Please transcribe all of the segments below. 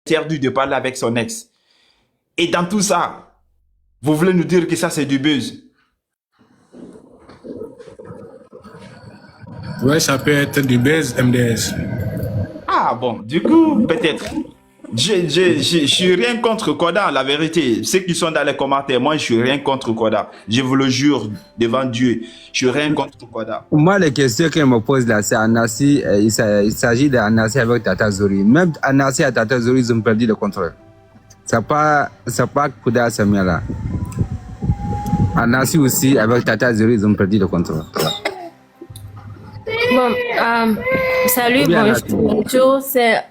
interdit de parler avec son ex. Et dans tout ça, vous voulez nous dire que ça, c'est du buzz? Ouais, ça peut être du buzz, MDS. Ah bon, du coup, peut-être. Je suis rien contre Koda, la vérité. Ceux qui sont dans les commentaires, moi, je suis rien contre Koda. Je vous le jure devant Dieu. Je suis rien contre Koda. Moi, les questions qu'elle me pose là, c'est Anassi. Il s'agit d'Anassi avec Tata Zori. Même Anassi et Tata Zori, ils ont perdu le contrôle. C'est pas Koda Samia là. Anassi aussi, avec Tata Zori, ils ont perdu le contrôle. Bon, salut, bonjour, c'est...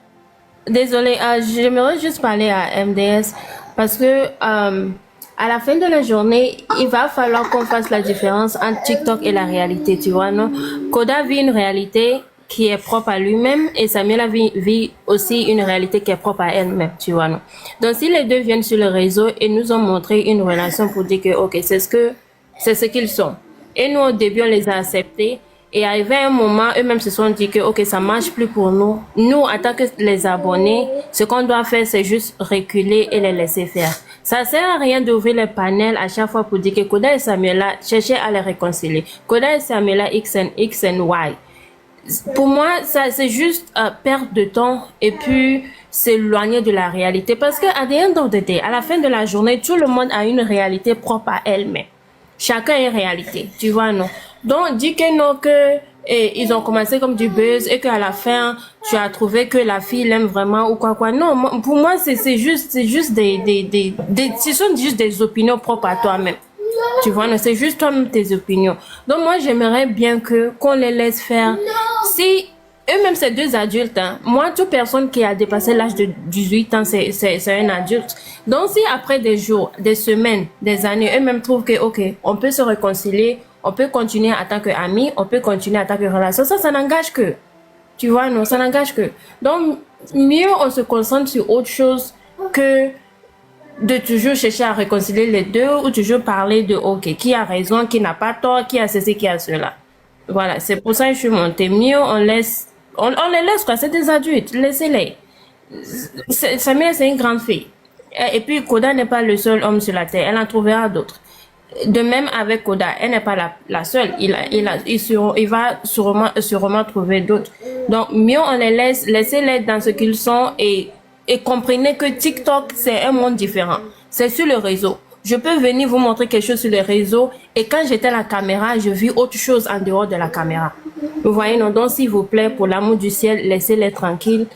Désolée, j'aimerais juste parler à MDS parce que à la fin de la journée, il va falloir qu'on fasse la différence entre TikTok et la réalité, tu vois, non? Koda vit une réalité qui est propre à lui-même et Samuela vit aussi une réalité qui est propre à elle-même, tu vois, non? Donc, si les deux viennent sur le réseau et nous ont montré une relation pour dire que, ok, c'est ce qu'ils sont. Et nous, au début, on les a acceptés. Et arrivé à un moment, eux-mêmes se sont dit que, ok, ça marche plus pour nous. Nous, en tant que les abonnés, ce qu'on doit faire, c'est juste reculer et les laisser faire. Ça sert à rien d'ouvrir les panels à chaque fois pour dire que Koda et Samuela, cherchez à les réconcilier. Koda et Samuela, X and Y. Pour moi, ça, c'est juste perdre de temps et puis s'éloigner de la réalité. Parce que, à la fin de la journée, tout le monde a une réalité propre à elle-même. Chacun a une réalité, tu vois, non? Donc, dis que non, que ils ont commencé comme du buzz et qu'à la fin, tu as trouvé que la fille l'aime vraiment ou quoi. Non, pour moi, c'est juste ce sont juste des opinions propres à toi-même. Tu vois, non, c'est juste toi-même tes opinions. Donc, moi, j'aimerais bien qu'on les laisse faire. Si eux-mêmes, c'est deux adultes. Hein. Moi, toute personne qui a dépassé l'âge de 18 ans, c'est un adulte. Donc, si après des jours, des semaines, des années, eux-mêmes trouvent que, ok, on peut se réconcilier, on peut continuer en tant qu'amis, on peut continuer en tant que relation. Ça n'engage que. Tu vois, non, ça n'engage que. Donc, mieux on se concentre sur autre chose que de toujours chercher à réconcilier les deux ou toujours parler de, ok, qui a raison, qui n'a pas tort, qui a ceci, qui a cela. Voilà, c'est pour ça que je suis montée. Mieux on laisse, on les laisse quoi, c'est des adultes, laissez-les. Samia, c'est une grande fille. Et puis, Koda n'est pas le seul homme sur la terre, elle en trouvera d'autres. De même avec Koda, elle n'est pas la seule. Il va sûrement trouver d'autres. Donc, mieux on les laisse, laissez-les dans ce qu'ils sont et comprenez que TikTok, c'est un monde différent. C'est sur le réseau. Je peux venir vous montrer quelque chose sur le réseau et quand j'étais à la caméra, je vis autre chose en dehors de la caméra. Vous voyez, non? Donc, s'il vous plaît, pour l'amour du ciel, laissez-les tranquilles.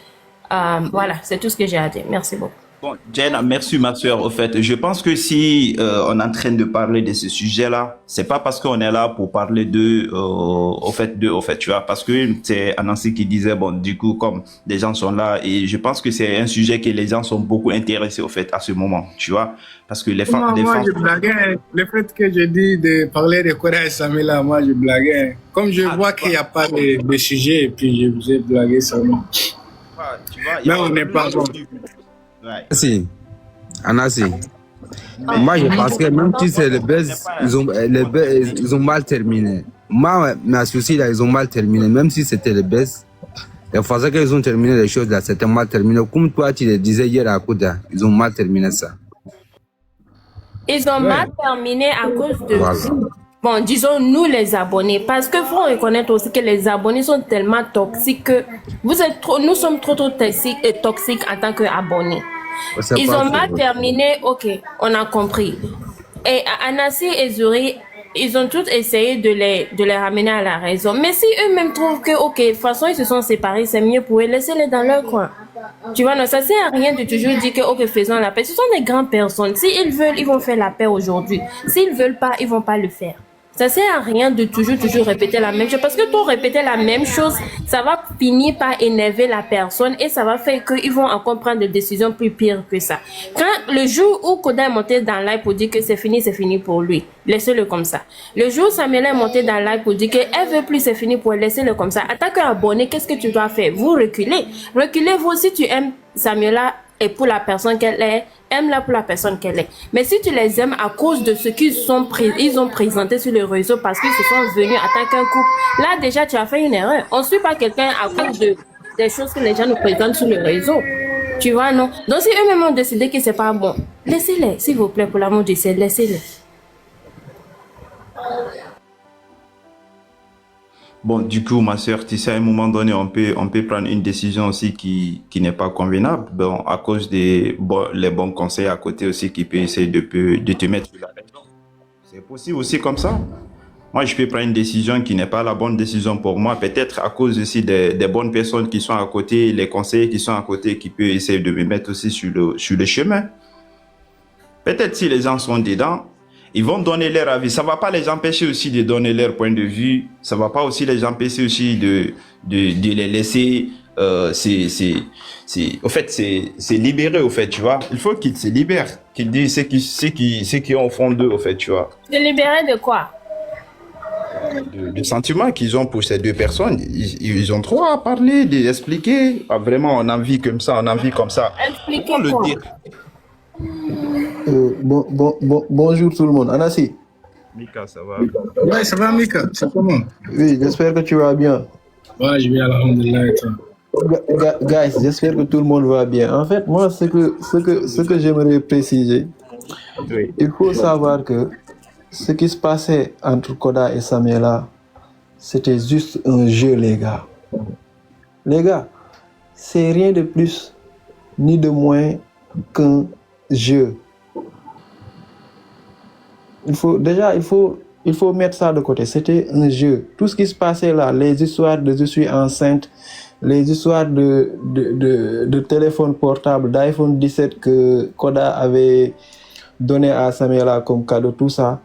Voilà, c'est tout ce que j'ai à dire. Merci beaucoup. Bon, Jen, merci ma soeur. Au fait, je pense que si on est en train de parler de ce sujet-là, c'est pas parce qu'on est là pour parler au fait, tu vois, parce que c'est Anansi qui disait, bon, du coup, comme des gens sont là, et je pense que c'est un sujet que les gens sont beaucoup intéressés, au fait, à ce moment, tu vois, parce que les femmes... Moi, je blaguais. Le fait que je dis de parler de Koda et Samela, moi, je blaguais. Comme je vois qu'il n'y a pas de sujet, et puis j'ai blagué seulement. Tu vois, mais on n'est pas bon. Ouais. Anassi. Moi, je pense que même si c'est le buzz, ils ont mal terminé. Moi, mes soucis là, ils ont mal terminé. Même si c'était le buzz, la façon qu'ils ont terminé les choses là, c'était mal terminé. Comme toi, tu le disais hier à Kouda, ils ont mal terminé ça. Ils ont mal terminé à cause de... Voilà. Bon, disons nous les abonnés, parce que faut reconnaître aussi que les abonnés sont tellement toxiques que nous sommes trop toxiques en tant qu'abonnés. Ils ont mal terminé, ok, on a compris. Et Anassi et Zuri, ils ont tous essayé de les ramener à la raison. Mais si eux-mêmes trouvent que, ok, de toute façon ils se sont séparés, c'est mieux pour eux, laissez-les dans leur coin. Tu vois, non, ça sert à rien de toujours dire que, ok, faisons la paix. Ce sont des grandes personnes. S'ils veulent, ils vont faire la paix aujourd'hui. S'ils veulent pas, ils vont pas le faire. Ça sert à rien de toujours répéter la même chose parce que toi répéter la même chose, ça va finir par énerver la personne et ça va faire qu'ils vont encore prendre des décisions plus pires que ça. Quand le jour où Koda est monté dans live pour dire que c'est fini pour lui, laissez-le comme ça. Le jour où Samuel est monté dans live pour dire qu'elle veut plus, c'est fini pour elle, laissez-le comme ça. En tant qu'abonné, qu'est-ce que tu dois faire? Vous reculez. Reculez-vous si tu aimes Samuela et pour la personne qu'elle est, aime-la pour la personne qu'elle est. Mais si tu les aimes à cause de ce ils ont présenté sur le réseau parce qu'ils se sont venus en tant qu'un couple, là déjà tu as fait une erreur. On ne suit pas quelqu'un à cause des choses que les gens nous présentent sur le réseau. Tu vois, non? Donc, si eux-mêmes ont décidé que c'est pas bon, laissez-les, s'il vous plaît, pour l'amour du ciel, laissez-les. Bon, du coup, ma sœur, tu sais, à un moment donné, on peut prendre une décision aussi qui n'est pas convenable. Bon, à cause des les bons conseils à côté aussi qui peut essayer de te mettre sur la raison. C'est possible aussi comme ça. Moi, je peux prendre une décision qui n'est pas la bonne décision pour moi. Peut-être à cause aussi des bonnes personnes qui sont à côté, les conseillers qui sont à côté, qui peuvent essayer de me mettre aussi sur le chemin. Peut-être si les gens sont dedans, ils vont donner leur avis. Ça ne va pas les empêcher aussi de donner leur point de vue. Ça ne va pas aussi les empêcher aussi de les laisser. Au fait, c'est libéré, au fait, tu vois. Il faut qu'ils se libèrent, qu'ils disent ce qui est au fond d'eux, au fait, tu vois. Se libérer de quoi? De sentiments qu'ils ont pour ces deux personnes. Ils ont droit à parler, d'expliquer. Ah, vraiment, on a envie comme ça, on a envie comme ça. Expliquez On le quoi? dire. Bonjour tout le monde. Anassi. Mika, ça va? Ouais, ça va, Mika? C'est comment? Oui, j'espère que tu vas bien. Ouais, je vais à alhamdulillah et toi. Guys, j'espère que tout le monde va bien. En fait, moi, ce que j'aimerais préciser, Oui. il faut savoir que ce qui se passait entre Koda et Samela, c'était juste un jeu, les gars. Les gars, c'est rien de plus ni de moins qu'un jeu. Il faut mettre ça de côté. C'était un jeu. Tout ce qui se passait là, les histoires de je suis enceinte, les histoires de téléphone portable, d'iPhone 17 que Koda avait donné à Samela comme cadeau, tout ça.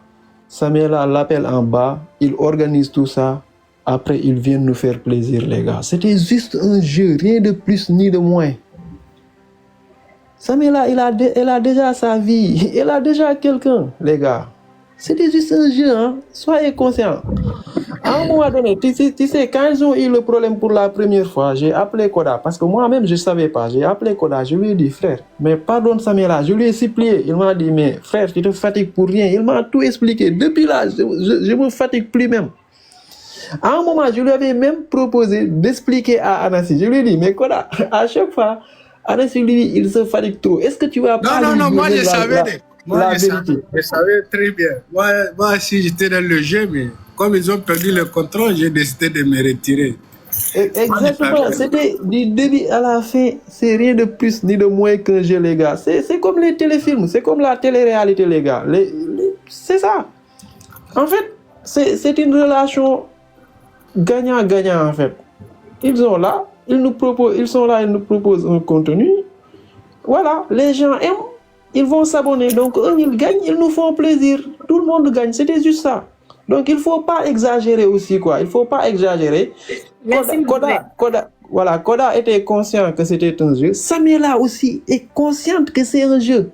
Samela l'appelle en bas, il organise tout ça. Après, ils viennent nous faire plaisir, les gars. C'était juste un jeu, rien de plus ni de moins. Samela, elle a déjà sa vie, elle a déjà quelqu'un, les gars. C'était juste un jeu, hein. Soyez conscients. À un moment donné, tu sais, quand ils ont eu le problème pour la première fois, j'ai appelé Koda, parce que moi-même, je ne savais pas. J'ai appelé Koda, je lui ai dit, frère, mais pardonne Samela, je lui ai supplié. Il m'a dit, mais frère, tu te fatigues pour rien. Il m'a tout expliqué. Depuis là, je me fatigue plus même. À un moment, je lui avais même proposé d'expliquer à Anassi. Je lui ai dit, mais Koda, à chaque fois, Anassi, lui, il se fatigue trop. Est-ce que tu vas pas... Non, moi je savais. Je savais très bien. Moi, si j'étais dans le jeu, mais comme ils ont perdu le contrôle, j'ai décidé de me retirer. Exactement, c'était du début à la fin, c'est rien de plus ni de moins qu'un jeu, les gars. C'est comme les téléfilms, c'est comme la télé-réalité, les gars. C'est ça. En fait, c'est une relation gagnant-gagnant, en fait. Ils sont là, ils nous proposent un contenu. Voilà, les gens aiment. Ils vont s'abonner, donc eux ils gagnent, ils nous font plaisir, tout le monde gagne, c'était juste ça. Donc il ne faut pas exagérer aussi, quoi, il ne faut pas exagérer. Koda était conscient que c'était un jeu, Samela aussi est consciente que c'est un jeu.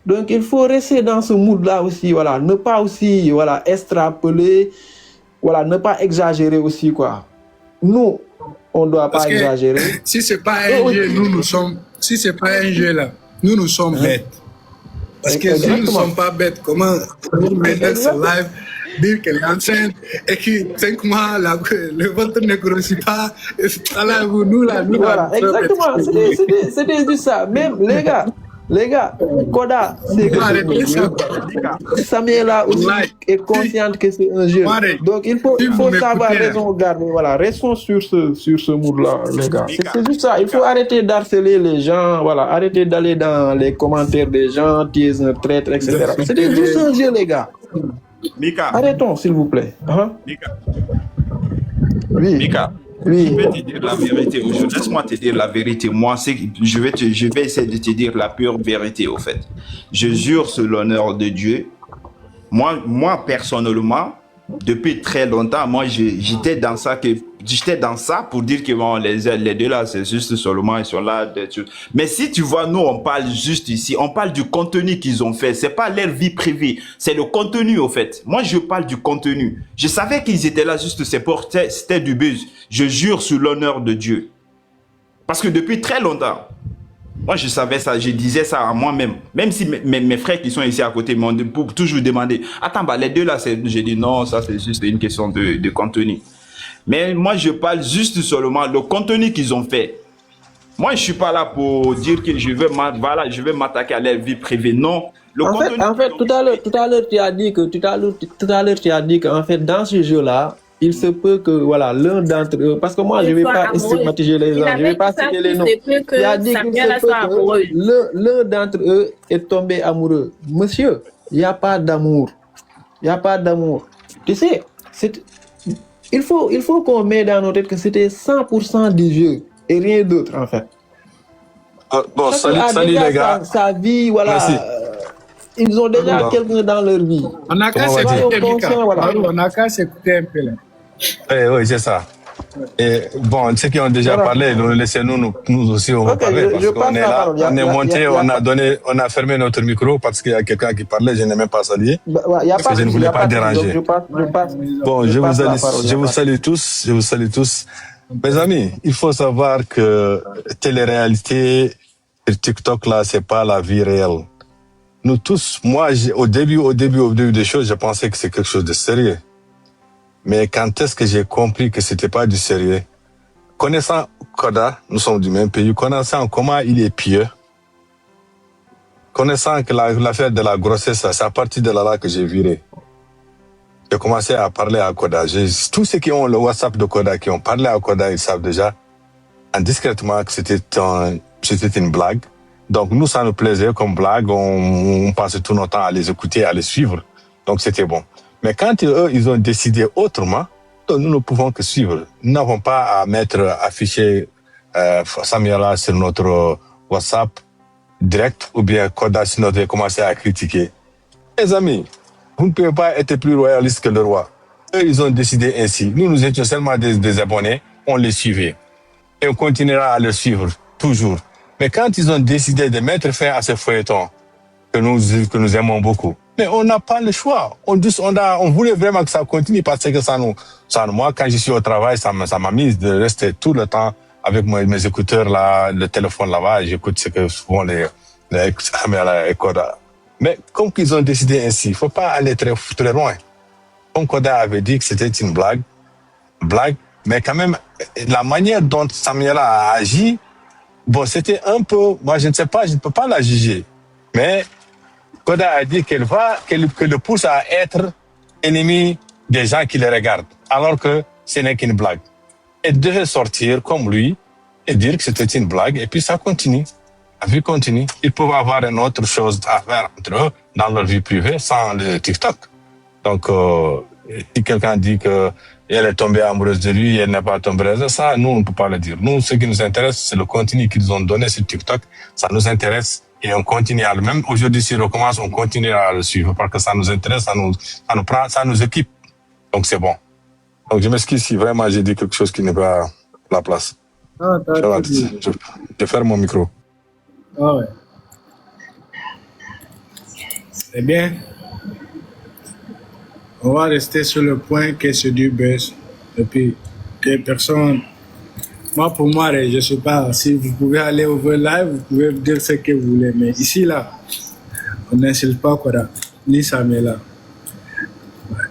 Donc il faut rester dans ce mood-là aussi, voilà, ne pas aussi, voilà, extrapoler, voilà, ne pas exagérer aussi, quoi. Nous, on ne doit pas exagérer. Si ce n'est pas un jeu, si ce n'est pas un jeu là, nous sommes bêtes. Parce que si nous ne sommes pas bêtes, comment vous mettez sur live, dire qu'elle est enceinte et que 5 mois, le ventre ne grossit pas, et là, nous, voilà, exactement, c'était juste ça. Même les gars, Koda, c'est que Samela aussi est consciente que c'est un jeu. Donc il faut savoir raison garder. Voilà, restons sur ce mood-là, les gars. C'est juste ça. Il faut arrêter d'harceler les gens. Voilà, arrêter d'aller dans les commentaires des gens, tu es un traître, etc. C'était juste un jeu, les gars. Mika. Arrêtons, s'il vous plaît. Mika. Oui. Mika. Oui. Je vais te dire la vérité aujourd'hui. Laisse-moi te dire la vérité. Moi, je vais essayer de te dire la pure vérité, au fait. Je jure sur l'honneur de Dieu. Moi, personnellement, depuis très longtemps, moi, j'étais dans ça pour dire que bon, les deux là, c'est juste seulement, ils sont là. Mais si tu vois, nous, on parle juste ici, on parle du contenu qu'ils ont fait. C'est pas leur vie privée, c'est le contenu, au fait. Moi, je parle du contenu. Je savais qu'ils étaient là juste, c'était du buzz. Je jure sur l'honneur de Dieu. Parce que depuis très longtemps, moi, je savais ça, je disais ça à moi-même. Même si mes frères qui sont ici à côté m'ont toujours demandé, attends, bah, les deux là, j'ai dit non, ça c'est juste une question de contenu. Mais moi, je parle juste seulement le contenu qu'ils ont fait. Moi, je suis pas là pour dire que je vais m'attaquer à leur vie privée. Non. En fait, tout à l'heure, tu as dit qu'en fait, dans ce jeu-là, il se peut que, voilà, l'un d'entre eux, parce que moi, je ne vais pas stigmatiser les gens, je ne vais pas citer les noms. Tu as dit qu'il se peut que l'un d'entre eux est tombé amoureux. Monsieur, il n'y a pas d'amour. Il n'y a pas d'amour. Tu sais, il faut qu'on mette dans nos têtes que c'était 100% du jeu et rien d'autre, en fait. Bon, salut les gars. Sa vie, voilà. Merci. Ils ont déjà quelqu'un dans leur vie. On n'a qu'à s'écouter, Mika. On n'a qu'à s'écouter un peu là. Oui, c'est ça. Et bon, ceux qui ont déjà parlé, nous aussi, on va parler. Parce qu'on est là, on est monté, on a fermé notre micro parce qu'il y a quelqu'un qui parlait, je n'ai même pas salué. Parce que je ne voulais pas déranger. Bon, je vous salue tous. Mes amis, il faut savoir que télé-réalité sur TikTok, là, c'est pas la vie réelle. Nous tous, moi, au début des choses, je pensais que c'est quelque chose de sérieux. Mais quand est-ce que j'ai compris que c'était pas du sérieux? Connaissant Koda, nous sommes du même pays, connaissant comment il est pieux, connaissant que l'affaire de la grossesse, c'est à partir de là que j'ai viré. J'ai commencé à parler à Koda. Tous ceux qui ont le WhatsApp de Koda, qui ont parlé à Koda, ils savent déjà, indiscrètement, que c'était une blague. Donc nous, ça nous plaisait comme blague, on passait tout notre temps à les écouter, à les suivre. Donc c'était bon. Mais quand eux, ils ont décidé autrement, donc nous ne pouvons que suivre. Nous n'avons pas à afficher Samuela sur notre WhatsApp direct ou bien Koda sur notre commencer à critiquer. Les amis, vous ne pouvez pas être plus royaliste que le roi. Eux, ils ont décidé ainsi. Nous étions seulement des abonnés, on les suivait. Et on continuera à les suivre, toujours. Mais quand ils ont décidé de mettre fin à ce feuilleton que nous aimons beaucoup, mais on n'a pas le choix. On voulait vraiment que ça continue parce que moi, quand je suis au travail, ça m'a mis de rester tout le temps avec mes écouteurs là, le téléphone là-bas, et j'écoute ce que font les Koda. Mais comme qu'ils ont décidé ainsi, il faut pas aller très loin. Comme Koda avait dit que c'était une blague, mais quand même, la manière dont Samuela a agi, bon, c'était un peu, moi je ne sais pas, je ne peux pas la juger, mais Koda a dit que le pousse à être ennemi des gens qui le regardent, alors que ce n'est qu'une blague. Elle devait sortir comme lui et dire que c'était une blague, et puis ça continue. La vie continue. Ils peuvent avoir une autre chose à faire entre eux dans leur vie privée sans le TikTok. Donc, si quelqu'un dit qu'elle est tombée amoureuse de lui et elle n'est pas tombée amoureuse, ça, nous, on ne peut pas le dire. Nous, ce qui nous intéresse, c'est le contenu qu'ils ont donné sur TikTok. Ça nous intéresse et on continue à le même. Aujourd'hui, si on recommence, on continue à le suivre parce que ça nous intéresse, ça nous équipe. Donc, c'est bon. Donc, je m'excuse si vraiment j'ai dit quelque chose qui n'est pas la place. Je ferme mon micro. Ah ouais. C'est bien. On va rester sur le point que c'est du buzz. Et puis, que personne. Moi, pour moi, je ne sais pas. Si vous pouvez aller over live, vous pouvez dire ce que vous voulez. Mais ici, là, on n'insulte pas Koda, ni Samuela. Ouais.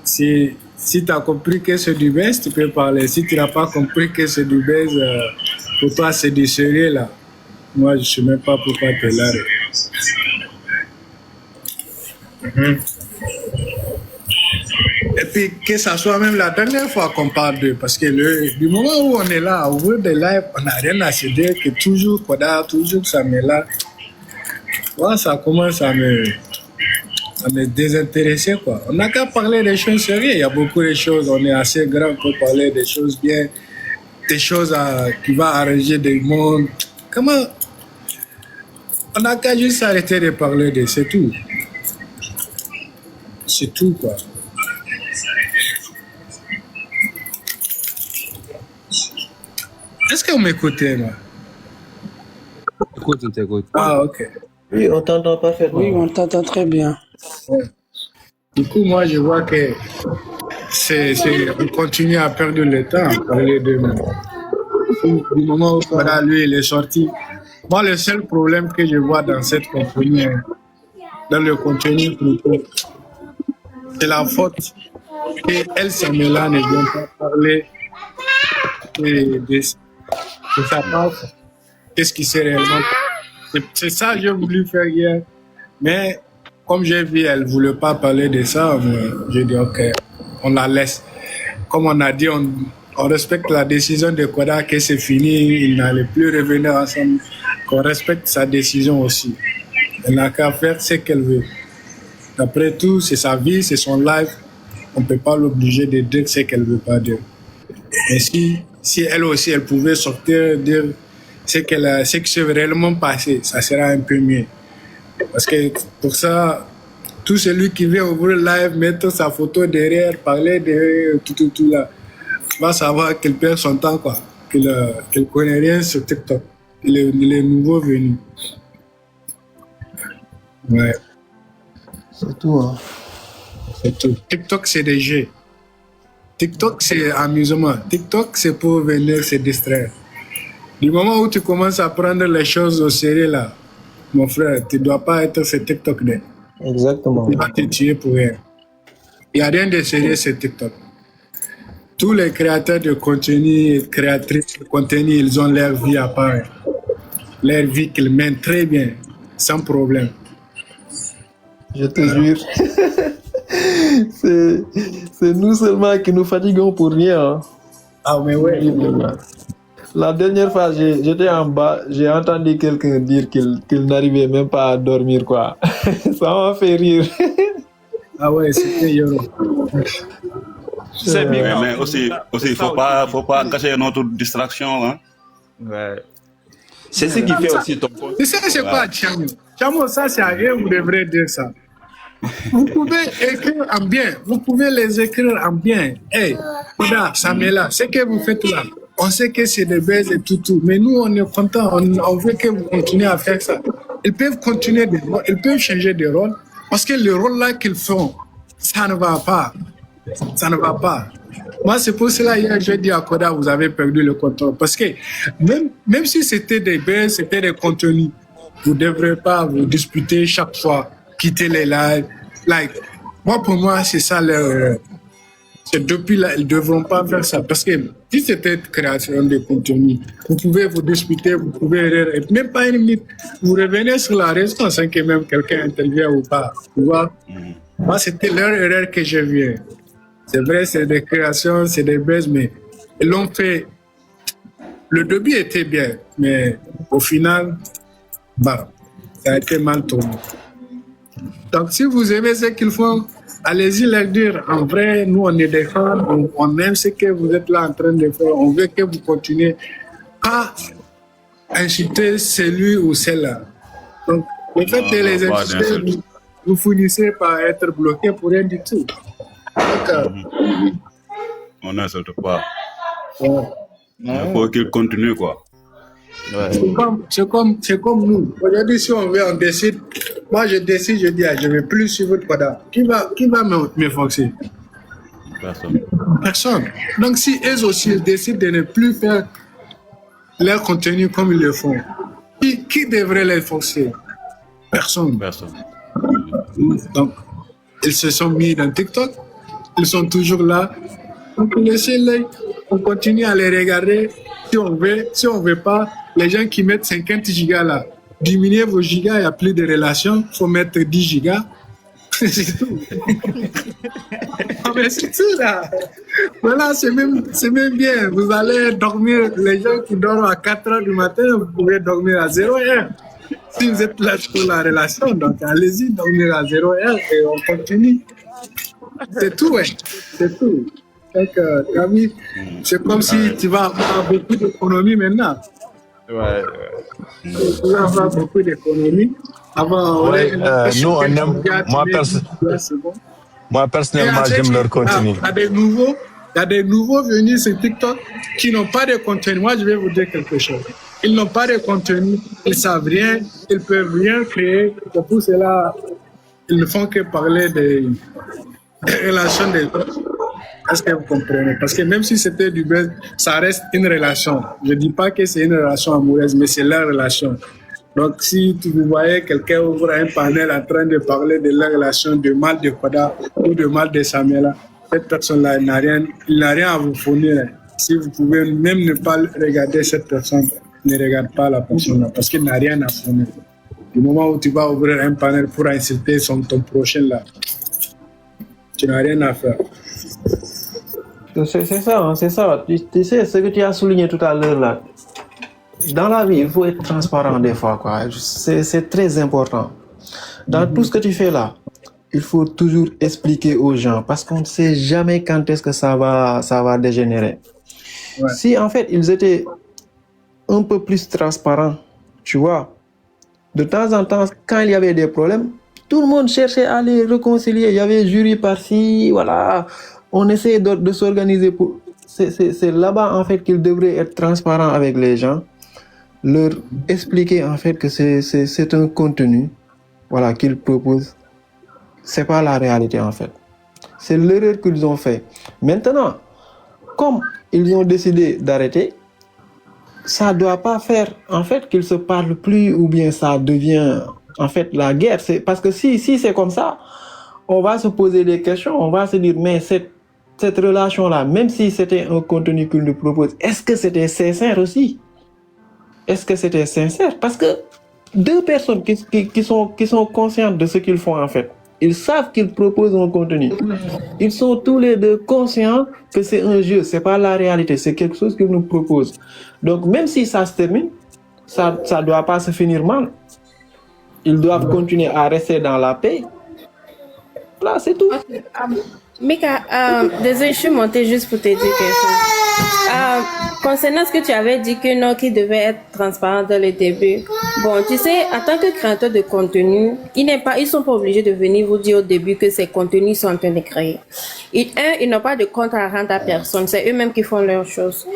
Si tu as compris que c'est du buzz, tu peux parler. Si tu n'as pas compris que c'est du buzz, pour toi, c'est du sérieux, là. Moi, je ne sais même pas pourquoi tu es là. Et puis, que ça soit même la dernière fois qu'on parle d'eux, parce que du moment où on est là, au bout des lives, on n'a rien à se dire, que toujours Koda, toujours Samuela. Moi, ça commence à me désintéresser, quoi. On n'a qu'à parler des choses sérieuses. Il y a beaucoup de choses, on est assez grand pour parler des choses bien, des choses qui vont arranger des mondes. Comment? On n'a qu'à juste arrêter de parler de c'est tout. C'est tout, quoi. Est-ce que vous m'écoutez, là? Écoute, on t'écoute. Ah, ok. Oui, on t'entend parfaitement. Oui, on t'entend très bien. Du coup, moi, je vois que on continue à perdre le temps à parler de du moment où Koda, lui, il est sorti. Moi, le seul problème que je vois dans cette compagnie, dans le contenu plutôt, c'est la faute qu'elle, Samuela, ne vient pas parler ne savent pas qu'est-ce qui s'est réellement passé. C'est ça que j'ai voulu faire hier. Mais comme j'ai vu, elle ne voulait pas parler de ça, j'ai dit ok, on la laisse. Comme on a dit, on respecte la décision de Koda, que c'est fini, il n'allait plus revenir ensemble. Qu'on respecte sa décision aussi. Elle n'a qu'à faire ce qu'elle veut. Après tout, c'est sa vie, c'est son life. On ne peut pas l'obliger de dire ce qu'elle ne veut pas dire. Mais si elle aussi, elle pouvait sortir, dire ce qui s'est réellement passé, ça sera un peu mieux. Parce que pour ça, tout celui qui vient ouvrir le live, mettre sa photo derrière, parler de tout là, va savoir qu'il perd son temps, quoi. Qu'il ne connaît rien sur TikTok. Il est nouveau venu. Ouais. C'est tout, hein. C'est tout. TikTok, c'est des jeux. TikTok, c'est amusement. TikTok, c'est pour venir se distraire. Du moment où tu commences à prendre les choses au sérieux, là, mon frère, tu ne dois pas être sur TikTok. Exactement. Tu vas te tuer pour rien. Il n'y a rien de sérieux sur TikTok. Tous les créateurs de contenu, créatrices de contenu, ils ont leur vie à part. Leur vie qu'ils mènent très bien, sans problème. Je te jure. c'est nous seulement qui nous fatiguons pour rien. Hein. Ah, mais ouais. La dernière fois, j'étais en bas, j'ai entendu quelqu'un dire qu'il n'arrivait même pas à dormir, quoi. Ça m'a fait rire. Ah ouais, c'était Yoro. C'est bien, mais aussi, faut pas cacher notre distraction, hein. Ouais. C'est ce qui fait aussi ton compte. Tu sais, c'est quoi, Chamo? Chamo, ça, c'est à rien, vous devrez dire ça. Vous pouvez écrire en bien, vous pouvez les écrire en bien. Hey, Koda, Samela, ce que vous faites là, on sait que c'est des baises et tout, mais nous, on est contents, on veut que vous continuez à faire ça. Ils peuvent continuer, ils peuvent changer de rôle, parce que le rôle là qu'ils font, ça ne va pas. Ça ne va pas. Moi, c'est pour cela, hier, j'ai dit à Koda, vous avez perdu le contrôle. Parce que même si c'était des baises, c'était des contenus, vous ne devrez pas vous disputer chaque fois, quitter les lives. Like, pour moi, c'est ça leur. C'est depuis là, ils ne devront pas faire ça. Parce que si c'était création de contenu, vous pouvez vous disputer, vous pouvez rire, et même pas une minute, vous revenez sur la raison sans que même quelqu'un intervienne ou pas. Tu vois? Moi, c'était leur erreur que j'ai vue. C'est vrai, c'est des créations, c'est des buzz, mais ils l'ont fait. Le début était bien, mais au final, ça a été mal tourné. Donc, si vous aimez ce qu'ils font, allez-y leur dire. En vrai, nous, on est des fans, on aime ce que vous êtes là en train de faire. On veut que vous continuez à insulter celui ou celle-là. Donc, le fait de les insulter, vous finissez par être bloqué pour rien du tout. On n'insulte pas. Ouais. Il faut qu'il continue, quoi. Ouais. C'est comme nous. Aujourd'hui, si on veut, on décide. Moi, je décide, je dis, je ne vais plus suivre Koda. Qui va me forcer? Personne. Donc, si eux aussi ils décident de ne plus faire leur contenu comme ils le font, qui devrait les forcer? Personne. Donc, ils se sont mis dans TikTok. Ils sont toujours là. Donc, laissez-les. On continue à les regarder. Si on veut, si on ne veut pas, les gens qui mettent 50 gigas là, diminuez vos gigas, il n'y a plus de relation. Il faut mettre 10 gigas. C'est tout. Mais c'est tout là. Voilà, c'est même bien. Vous allez dormir, les gens qui dorment à 4 h du matin, vous pouvez dormir à 0 h. Si vous êtes là pour la relation, donc allez-y, dormir à 0 h et on continue. C'est tout, ouais. C'est tout. Donc, Camille, c'est comme si tu vas avoir beaucoup d'économies maintenant. Ouais. Tu vas avoir beaucoup d'économies. Avant, nous, on aime. Moi, personnellement, j'aime leur contenu. Il y a des nouveaux venus sur TikTok qui n'ont pas de contenu. Moi, je vais vous dire quelque chose. Ils n'ont pas de contenu, ils ne savent rien, ils ne peuvent rien créer. Et pour cela, ils ne font que parler des relations des autres. Est-ce que vous comprenez? Parce que même si c'était du buzz, ça reste une relation. Je ne dis pas que c'est une relation amoureuse, mais c'est leur relation. Donc, si vous voyez quelqu'un ouvrir un panel en train de parler de la relation, de mal de Koda ou de mal de Samela, cette personne-là, il n'a rien à vous fournir. si vous pouvez même ne pas regarder cette personne, ne regarde pas la personne parce qu'il n'a rien à fournir. Du moment où tu vas ouvrir un panel pour insulter ton prochain là, tu n'as rien à faire. C'est ça, hein, c'est ça. Tu sais, ce que tu as souligné tout à l'heure là, dans la vie, il faut être transparent des fois, quoi. C'est très important. Dans tout ce que tu fais là, il faut toujours expliquer aux gens parce qu'on ne sait jamais quand est-ce que ça va dégénérer. Ouais. Si en fait ils étaient un peu plus transparents, tu vois, de temps en temps, quand il y avait des problèmes, tout le monde cherchait à les réconcilier. Il y avait jury par-ci, voilà. On essayait de s'organiser pour... C'est là-bas, en fait, qu'ils devraient être transparents avec les gens, leur expliquer, en fait, que c'est un contenu, voilà, qu'ils proposent. C'est pas la réalité, en fait. C'est l'erreur qu'ils ont fait. Maintenant, comme ils ont décidé d'arrêter, ça doit pas faire, en fait, qu'ils se parlent plus ou bien ça devient, en fait, la guerre. Parce que si c'est comme ça, on va se poser des questions, on va se dire, mais cette relation-là, même si c'était un contenu qu'ils nous proposent, est-ce que c'était sincère aussi? Est-ce que c'était sincère? Parce que deux personnes qui sont conscientes de ce qu'ils font en fait, ils savent qu'ils proposent un contenu. Ils sont tous les deux conscients que c'est un jeu, c'est pas la réalité, c'est quelque chose qu'ils nous proposent. Donc même si ça se termine, ça doit pas se finir mal. Ils doivent continuer à rester dans la paix. Là, c'est tout. Okay. Mika, désolé, je suis montée juste pour te dire quelque chose. Concernant ce que tu avais dit que non, qui devait être transparent dès le début. Bon, tu sais, en tant que créateur de contenu, ils sont pas obligés de venir vous dire au début que ces contenus sont en train de créer. Ils n'ont pas de compte à rendre à personne. C'est eux-mêmes qui font leurs choses.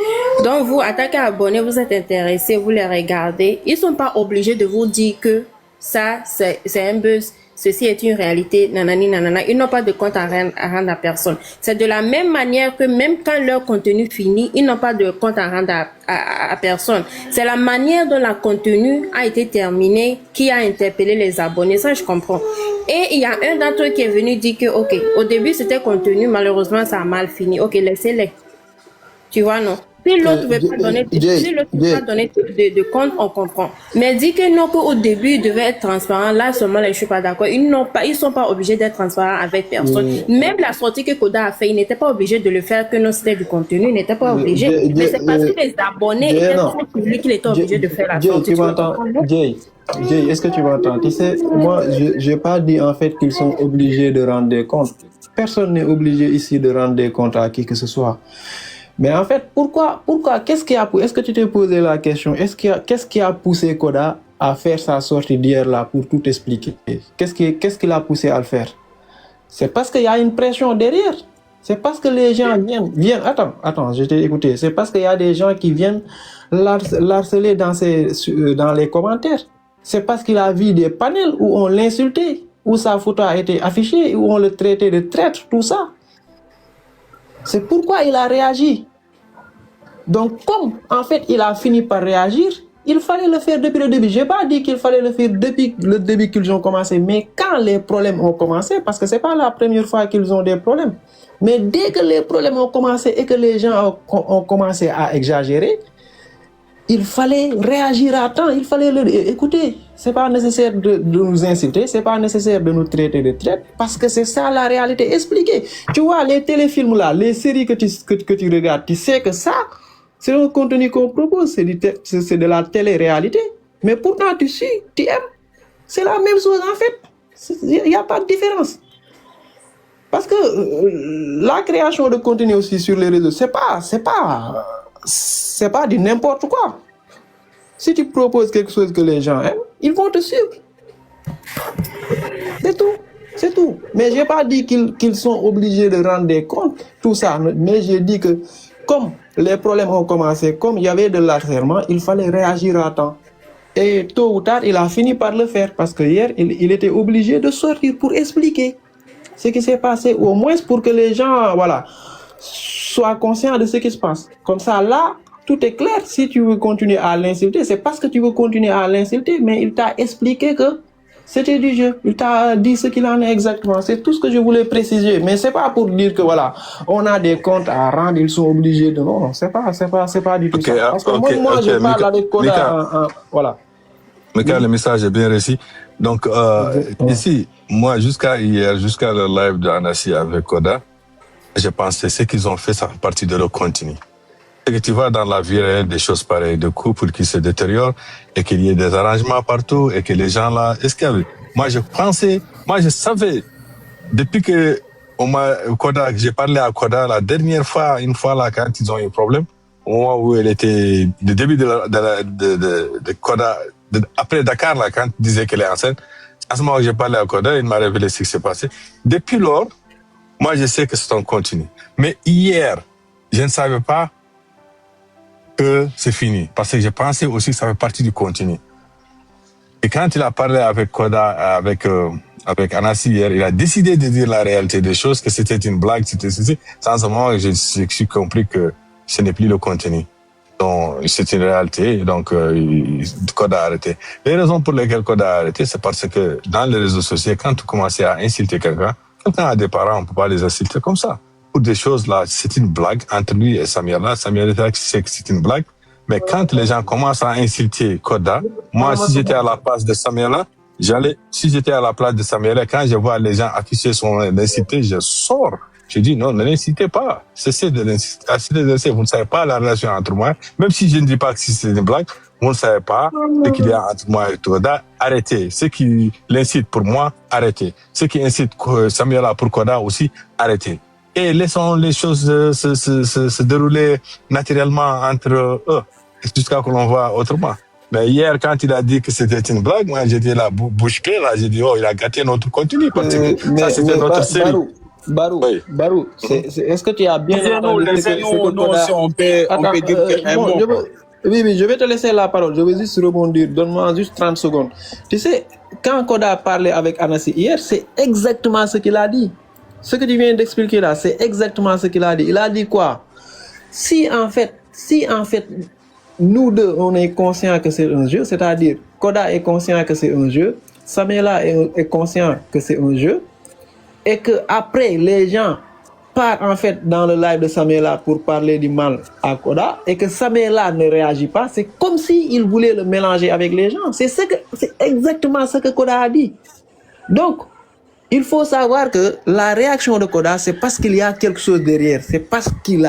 Donc, vous, en tant qu'abonné, vous êtes intéressé, vous les regardez. Ils sont pas obligés de vous dire que ça, c'est un buzz. Ceci est une réalité, nanani, nanana. Ils n'ont pas de compte à rendre à personne. C'est de la même manière que même quand leur contenu finit, ils n'ont pas de compte à rendre à personne. C'est la manière dont le contenu a été terminé qui a interpellé les abonnés. Ça, je comprends. Et il y a un d'entre eux qui est venu dire que, ok, au début c'était contenu, malheureusement ça a mal fini. Ok, laissez-les. Tu vois, non? Si l'autre ne veut pas donner, de compte, on comprend. Mais dit que non, qu'au début, il devait être transparent, là seulement, là, je suis pas d'accord. Ils sont pas obligés d'être transparents avec personne. Même la sortie que Koda a fait, il n'était pas obligé de le faire, que non, c'était du contenu, il n'était pas obligé. Mais c'est parce que les abonnés étaient trop publics qu'il était obligé de faire la sortie. Tu m'entends? Jay, est-ce que tu m'entends? Tu sais, moi, je pas dit en fait qu'ils sont obligés de rendre des comptes. Personne n'est obligé ici de rendre des comptes à qui que ce soit. Mais en fait, pourquoi, est-ce que tu t'es posé la question, qu'est-ce qui a poussé Koda à faire sa sortie d'hier là pour tout expliquer? Qu'est-ce qui l'a poussé à le faire? C'est parce qu'il y a une pression derrière. C'est parce que les gens viennent, attends, je t'ai écouté. C'est parce qu'il y a des gens qui viennent l'harceler dans les commentaires. C'est parce qu'il a vu des panels où on l'insultait, où sa photo a été affichée, où on le traitait de traître, tout ça. C'est pourquoi il a réagi. Donc, comme en fait il a fini par réagir, il fallait le faire depuis le début. Je n'ai pas dit qu'il fallait le faire depuis le début qu'ils ont commencé, mais quand les problèmes ont commencé, parce que ce n'est pas la première fois qu'ils ont des problèmes, mais dès que les problèmes ont commencé et que les gens ont commencé à exagérer, il fallait réagir à temps, il fallait écouter. C'est pas nécessaire de nous insulter, c'est pas nécessaire de nous traiter de traite, parce que c'est ça la réalité. Expliquez. Tu vois, les téléfilms là, les séries que tu regardes, tu sais que ça, c'est un contenu qu'on propose, c'est de la télé-réalité. Mais pourtant, tu aimes. C'est la même chose en fait. Il n'y a pas de différence. Parce que la création de contenu aussi sur les réseaux, c'est pas du n'importe quoi. Si tu proposes quelque chose que les gens aiment, ils vont te suivre. C'est tout. Mais j'ai pas dit qu'ils sont obligés de rendre des comptes, tout ça. Mais j'ai dit que comme les problèmes ont commencé, comme il y avait de l'harcèlement, il fallait réagir à temps. Et tôt ou tard, il a fini par le faire parce que hier, il était obligé de sortir pour expliquer ce qui s'est passé, au moins pour que les gens, voilà, sois conscient de ce qui se passe. Comme ça, là, tout est clair. Si tu veux continuer à l'insulter, c'est parce que tu veux continuer à l'insulter, mais il t'a expliqué que C'était du jeu. Il t'a dit ce qu'il en est exactement. C'est tout ce que je voulais préciser. Mais c'est pas pour dire que voilà, on a des comptes à rendre, ils sont obligés de... Non, c'est pas du tout ça. Parce que moi, je parle avec Koda voilà. Mais quand le message est bien réussi. Donc, ici, moi, jusqu'à hier, jusqu'à le live d'Anassi avec Koda, je pensais ce qu'ils ont fait, ça fait partie de leur contenu. C'est que tu vois dans la vie réelle des choses pareilles, de couples qui se détériorent et qu'il y ait des arrangements partout et que les gens là, est-ce qu'il y avait... Moi, je savais, depuis que Koda, j'ai parlé à Koda la dernière fois, une fois là, quand ils ont eu un problème, au moment où elle était, le début de Koda, après Dakar là, quand il disait qu'elle est enceinte, à ce moment où j'ai parlé à Koda, il m'a révélé ce qui s'est passé. Depuis lors, moi, je sais que c'est un continu. Mais hier, je ne savais pas que c'est fini. Parce que je pensais aussi que ça fait partie du contenu. Et quand il a parlé avec Koda, avec Anassi hier, il a décidé de dire la réalité des choses, que c'était une blague, c'était ceci. Sans ce moment, j'ai compris que ce n'est plus le contenu. Donc, c'est une réalité. Donc, Koda a arrêté. Les raisons pour lesquelles Koda a arrêté, c'est parce que dans les réseaux sociaux, quand tu commences à insulter quelqu'un a des parents, on ne peut pas les insulter comme ça. Pour des choses là, c'est une blague entre lui et Samira. Samira sait que c'est une blague. Mais quand les gens commencent à insulter Koda, moi, si j'étais à la place de Samira, quand je vois les gens afficher son l'inciter, je sors. Je dis non, ne l'incitez pas. Cessez de l'inciter. Vous ne savez pas la relation entre moi. Même si je ne dis pas que c'est une blague, vous ne savez pas ce qu'il y a entre moi et Koda. Arrêtez. Ce qui l'incite pour moi, arrêtez. Ce qui incite Samira pour Koda aussi, arrêtez. Et laissons les choses se dérouler naturellement entre eux, jusqu'à ce que l'on voit autrement. Mais hier, quand il a dit que c'était une blague, moi j'étais là, bouche bée, là, j'ai dit, oh, il a gâté notre contenu, parce que ça c'était notre série. Barou, est-ce que tu as bien entendu on peut dire un mot. Oui, je vais te laisser la parole, je vais juste rebondir, donne-moi juste 30 secondes. Tu sais, quand Koda a parlé avec Anassi hier, c'est exactement ce qu'il a dit. Ce que tu viens d'expliquer là, c'est exactement ce qu'il a dit. Il a dit quoi? Si en fait, nous deux, on est conscient que c'est un jeu, c'est-à-dire Koda est conscient que c'est un jeu, Samela est conscient que c'est un jeu, et que après les gens partent en fait dans le live de Samela pour parler du mal à Koda, et que Samela ne réagit pas, c'est comme s'il voulait le mélanger avec les gens. C'est exactement ce que Koda a dit. Donc, il faut savoir que la réaction de Koda, c'est parce qu'il y a quelque chose derrière. C'est parce qu'il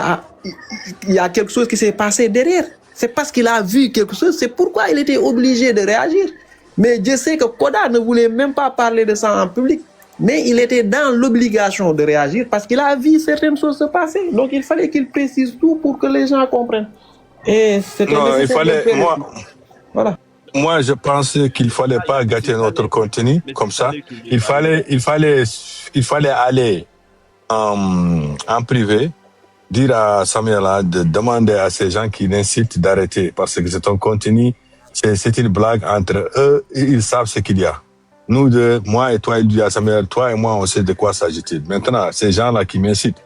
y a quelque chose qui s'est passé derrière. C'est parce qu'il a vu quelque chose. C'est pourquoi il était obligé de réagir. Mais je sais que Koda ne voulait même pas parler de ça en public. Mais il était dans l'obligation de réagir parce qu'il a vu certaines choses se passer. Donc il fallait qu'il précise tout pour que les gens comprennent. Et c'était Voilà. Moi, je pense qu'il fallait pas gâter notre contenu comme ça. Il fallait aller en privé, dire à Samira de demander à ces gens qui l'incitent d'arrêter parce que c'est un contenu, c'est une blague entre eux et ils savent ce qu'il y a. Nous deux, moi et toi, il dit à Samira, toi et moi, on sait de quoi s'agit-il. Maintenant, ces gens-là qui m'incitent,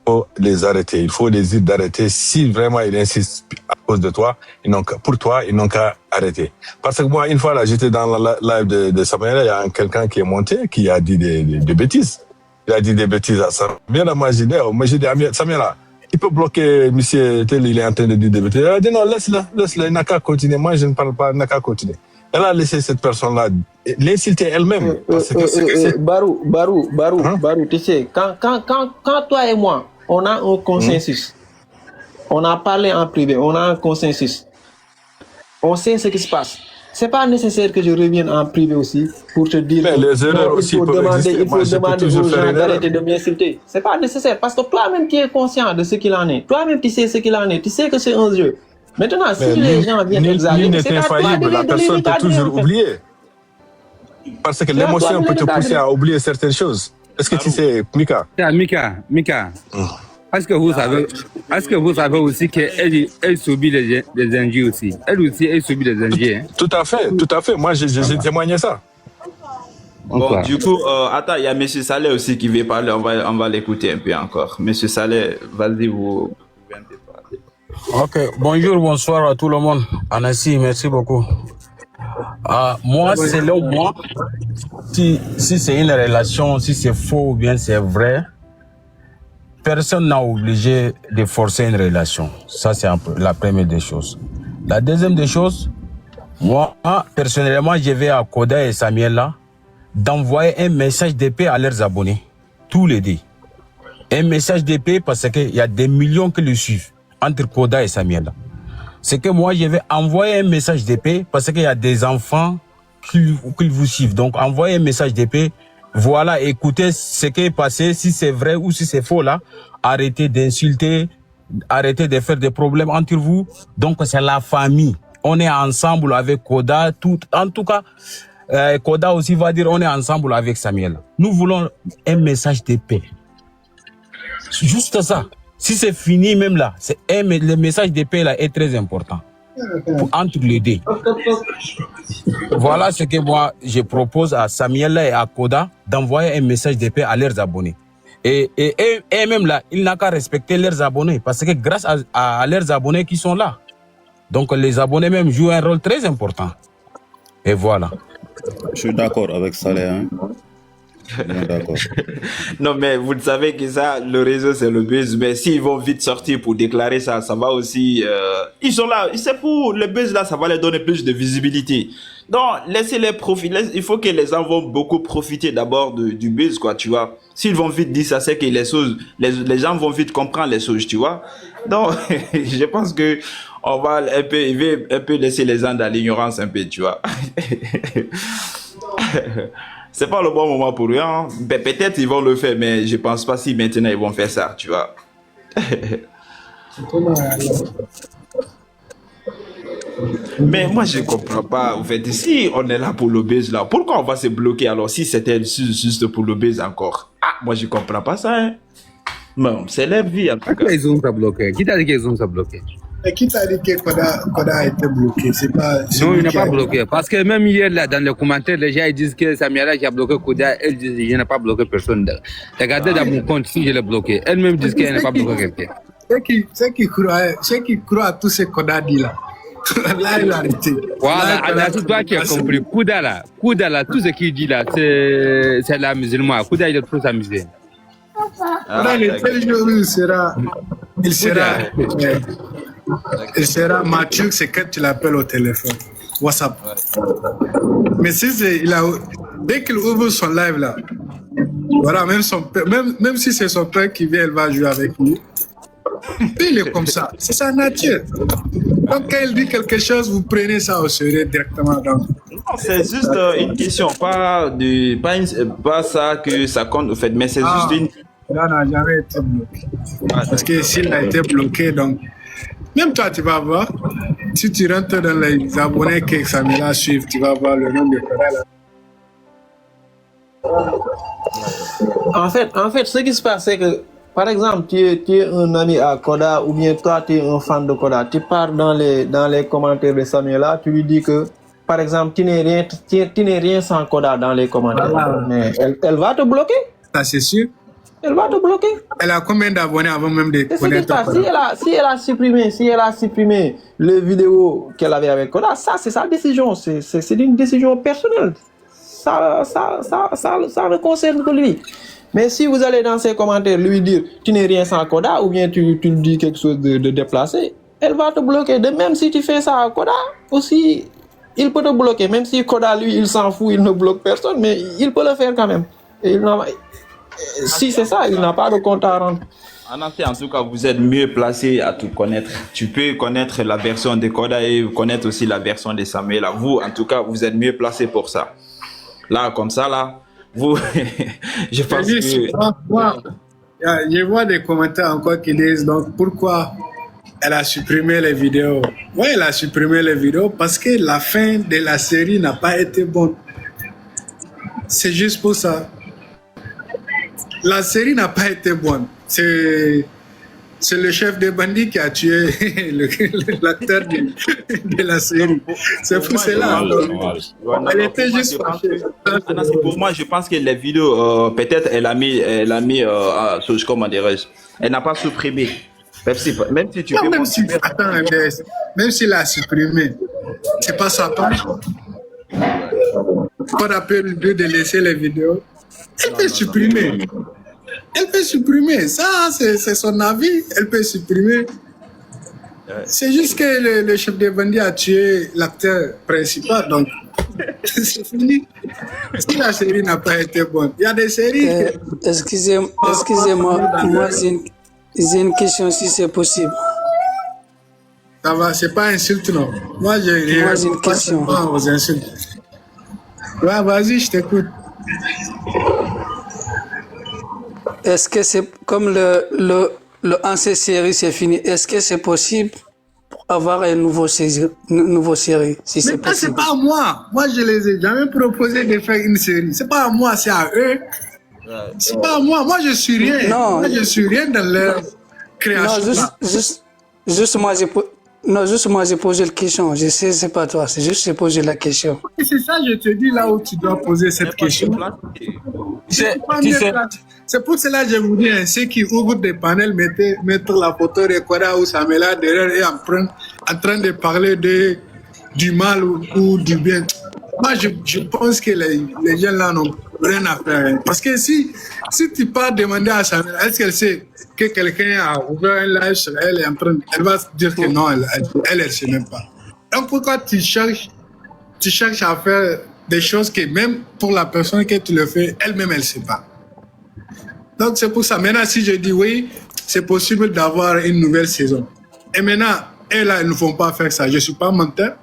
il faut les arrêter. Il faut les dire d'arrêter. Si vraiment ils insistent à cause de toi, pour toi, ils n'ont qu'à arrêter. Parce que moi, une fois là, j'étais dans la live de Samira, il y a quelqu'un qui est monté, qui a dit des bêtises. Il a dit des bêtises à Samira. Moi, j'ai dit à Samira, il peut bloquer monsieur tel, il est en train de dire des bêtises. Elle a dit non, laisse-le, il n'a qu'à continuer. Moi, je ne parle pas, il n'a qu'à continuer. Elle a laissé cette personne-là l'insulter elle-même. Barou, tu sais, quand toi et moi, on a un consensus, on a parlé en privé, on a un consensus, on sait ce qui se passe. C'est pas nécessaire que je revienne en privé aussi pour te dire mais les erreurs aussi il faut demander aux gens d'arrêter de m'insulter. C'est pas nécessaire parce que toi-même tu es conscient de ce qu'il en est. Toi-même tu sais ce qu'il en est. Tu sais que c'est un jeu. Maintenant, si les gens viennent exagérer, c'est infaillible. La personne peut toujours oublier. Parce que l'émotion peut te pousser à oublier certaines choses. Est-ce que tu sais, Mika? Mika. Est-ce que vous savez aussi qu'elle subit des injures aussi? Elle aussi, elle subit des injures. Hein? Tout à fait. Moi, j'ai témoigné ça. Bon, du coup, attends, il y a M. Saleh aussi qui veut parler. On va l'écouter un peu encore. M. Saleh, vas-y, vous pouvez un peu parler. Ok, bonjour, bonsoir à tout le monde. Anassi, merci beaucoup. Moi, selon moi, si c'est une relation, si c'est faux ou bien c'est vrai, personne n'a obligé de forcer une relation. Ça, c'est la première des choses. La deuxième des choses, moi, personnellement, je vais à Koda et Samuel là, d'envoyer un message de paix à leurs abonnés, tous les deux. Un message de paix parce qu'il y a des millions qui le suivent, entre Koda et Samuel là. C'est que moi, je vais envoyer un message de paix parce qu'il y a des enfants qui vous suivent. Donc, envoyez un message de paix. Voilà, écoutez ce qui est passé, si c'est vrai ou si c'est faux là. Arrêtez d'insulter, arrêtez de faire des problèmes entre vous. Donc, c'est la famille. On est ensemble avec Koda. En tout cas, Koda aussi va dire on est ensemble avec Samuel. Nous voulons un message de paix. Juste ça. Si c'est fini même là, le message de paix là est très important entre les deux. Voilà ce que moi je propose à Samuel et à Koda d'envoyer un message de paix à leurs abonnés. Et même là, il n'a qu'à respecter leurs abonnés parce que grâce à leurs abonnés qui sont là. Donc les abonnés même jouent un rôle très important. Et voilà. Je suis d'accord avec Saleh. Hein. D'accord. Non, mais vous le savez que ça, le réseau, c'est le buzz. Mais s'ils vont vite sortir pour déclarer ça, ça va aussi... ils sont là. C'est pour le buzz, là, ça va leur donner plus de visibilité. Donc, laissez-les profiter. Il faut que les gens vont beaucoup profiter d'abord du buzz, quoi, tu vois. S'ils vont vite dire ça, c'est que les gens vont vite comprendre les choses, tu vois. Donc, je pense que on va un peu laisser les gens dans l'ignorance, un peu, tu vois. C'est pas le bon moment pour eux. Hein. Peut-être ils vont le faire, mais je pense pas si maintenant ils vont faire ça, tu vois. Mais moi je comprends pas. En fait, si on est là pour le buzz là, pourquoi on va se bloquer alors si c'était juste pour le buzz encore? Ah, moi je comprends pas ça. Hein. Non, c'est leur vie en tout cas. Pourquoi ils ont ça bloqué? Qui t'a dit qu'ils ont ça bloqué? Et qui t'a dit que Koda a été bloqué? C'est pas. Non, il n'a pas bloqué. Parce que même hier, là, dans les commentaires, les gens ils disent que Samira qui a bloqué Koda, elle dit je n'ai pas bloqué personne. Regardez dans mon compte si je l'ai bloqué. Elle-même dit qu'elle n'a pas bloqué quelqu'un. Ceux qui croient à tout ce Koda dit là. Là, il a arrêté. Voilà, c'est toi qui as compris. Koda là, tout ce qu'il dit là, c'est la musulmane. Koda, il est trop amusé. Koda, le tel jour où il sera mature, c'est quand tu l'appelles au téléphone, WhatsApp. Mais si dès qu'il ouvre son live là, voilà, même si c'est son père qui vient, elle va jouer avec lui. Puis il est comme ça, c'est sa nature. Donc quand il dit quelque chose, vous prenez ça au sérieux directement. C'est juste une question, pas ça que ça compte au fait, mais c'est juste une. Là, n'a jamais été bloqué. Parce que s'il a été bloqué, donc. Même toi, tu vas voir, si tu rentres dans les abonnés que Samira suivent, tu vas voir le nombre de En fait, ce qui se passe, c'est que, par exemple, tu es un ami à Koda ou bien toi, tu es un fan de Koda. Tu pars dans les commentaires de Samuela, tu lui dis que, par exemple, tu n'es rien sans Koda dans les commentaires. Voilà. Mais elle va te bloquer. Ça, c'est sûr. Elle va te bloquer. Elle a combien d'abonnés avant même de connaître Koda? Si elle a supprimé les vidéos qu'elle avait avec Koda, ça c'est sa décision, c'est une décision personnelle. Ça ne concerne que lui. Mais si vous allez dans ses commentaires lui dire tu n'es rien sans Koda ou bien tu dis quelque chose de déplacé, elle va te bloquer. De même si tu fais ça à Koda aussi, il peut te bloquer. Même si Koda lui il s'en fout, il ne bloque personne, mais il peut le faire quand même. Et si c'est ça, il n'a pas de compte à rendre. En tout cas, vous êtes mieux placé à tout connaître. Tu peux connaître la version de Koda et connaître aussi la version de Samuel. Vous, en tout cas, vous êtes mieux placé pour ça. Là, comme ça, là, vous, je pense que... Je vois des commentaires encore qui disent, donc, pourquoi elle a supprimé les vidéos? Oui, elle a supprimé les vidéos parce que la fin de la série n'a pas été bonne. C'est juste pour ça. La série n'a pas été bonne. C'est le chef des bandits qui a tué l'acteur de la série. C'est pour cela. Elle était juste fâchée. Pour moi, je pense que les vidéos, peut-être elle a mis comment dirais-je, elle n'a pas supprimé. Même si tu même s'il a supprimé, c'est pas sa page. qu'on appelle le lieu de laisser les vidéos. Elle peut supprimer. Elle peut supprimer. Ça, c'est son avis. Elle peut supprimer. C'est juste que le chef des bandits a tué l'acteur principal, donc c'est fini. Si la série n'a pas été bonne, il y a des séries. Excusez-moi, moi j'ai une question si c'est possible. Ça va, c'est pas insulte, non. Moi, j'ai une question. Aux insultes. Ouais, vas-y, je t'écoute. Est-ce que c'est comme le ancien série c'est fini? Est-ce que c'est possible pour avoir une nouvelle série si c'est Mais ça, c'est possible? pas à moi. Moi, je les ai jamais proposé de faire une série. C'est pas à moi, c'est à eux. C'est pas à moi. Moi, je suis rien. Non. Moi, je suis rien dans leur création. Non, juste moi j'ai posé la question. Je sais, c'est pas toi. C'est juste j'ai posé la question. Et c'est ça, je te dis là où tu dois poser cette question. C'est pour cela que je vous dis, ceux qui ouvrent des panels, mettre la photo de Koda ou Samela derrière et en train de parler du mal ou du bien. Moi, je pense que les gens là n'ont rien à faire. Parce que si tu pars demander à Samela, est-ce qu'elle sait que quelqu'un a ouvert un live sur elle et elle va se dire que non, elle sait même pas. Donc pourquoi tu cherches à faire des choses que même pour la personne que tu le fais, elle-même, elle sait pas. Donc c'est pour ça. Maintenant, si je dis oui, c'est possible d'avoir une nouvelle saison. Et maintenant, elles là, elles ne vont pas faire ça. Je suis pas menteur.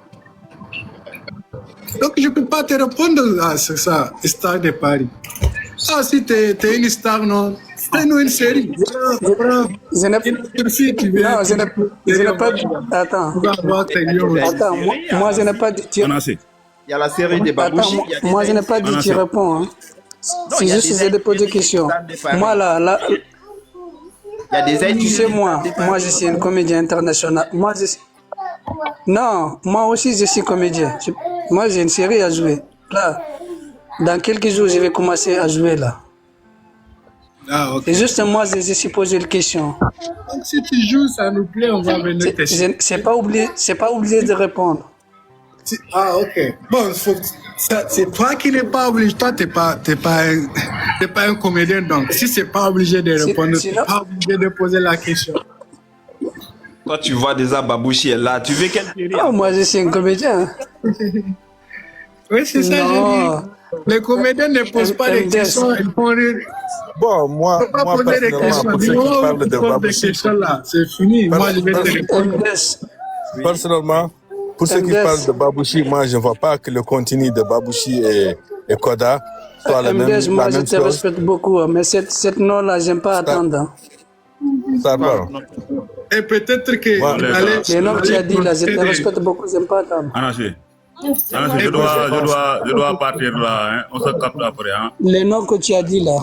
Donc je peux pas te répondre à ça, Star de Paris. Ah, si t'es une star, non, fais-nous une série. Je n'ai pas... Attends, moi je n'ai pas dit... Il y a la série des Babouchi. Moi je n'ai pas dit tu réponds. Hein. C'est juste que j'ai déposé des questions. Moi là... Il y a des aides. Tu sais, moi je suis un comédien international. Non, moi aussi je suis comédien. Moi j'ai une série à jouer. Là, dans quelques jours je vais commencer à jouer là. Ah, ok. Et juste moi je suis posé la question. Donc si tu joues, ça nous plaît, on va venir tester. C'est pas obligé de répondre. Ah, ok. Bon, c'est toi qui n'es pas obligé. Toi, t'es pas un comédien, donc si c'est pas obligé de répondre, tu n'es pas obligé de poser la question. Toi, tu vois déjà Babouchi est là. Tu veux quelle série? Oh, moi, je suis un comédien. Oui, c'est ça, je dis. Les comédiens ne posent pas des questions, ils font rire. Bon, moi personnellement, pour ceux qui parlent de Babouchi, c'est fini. Moi, je vais te répondre. Personnellement, pour ceux qui parlent de Babouchi, moi, je ne vois pas que le contenu de Babouchi et Koda soit la même chose. Moi, je te respecte beaucoup, mais cette nom-là, j'aime pas attendre. Ça va. Et peut-être que... Les noms que tu as dit là, je te respecte beaucoup, j'aime pas attendre. Je dois partir là, hein. On se capte après. Hein. Les noms que tu as dit là.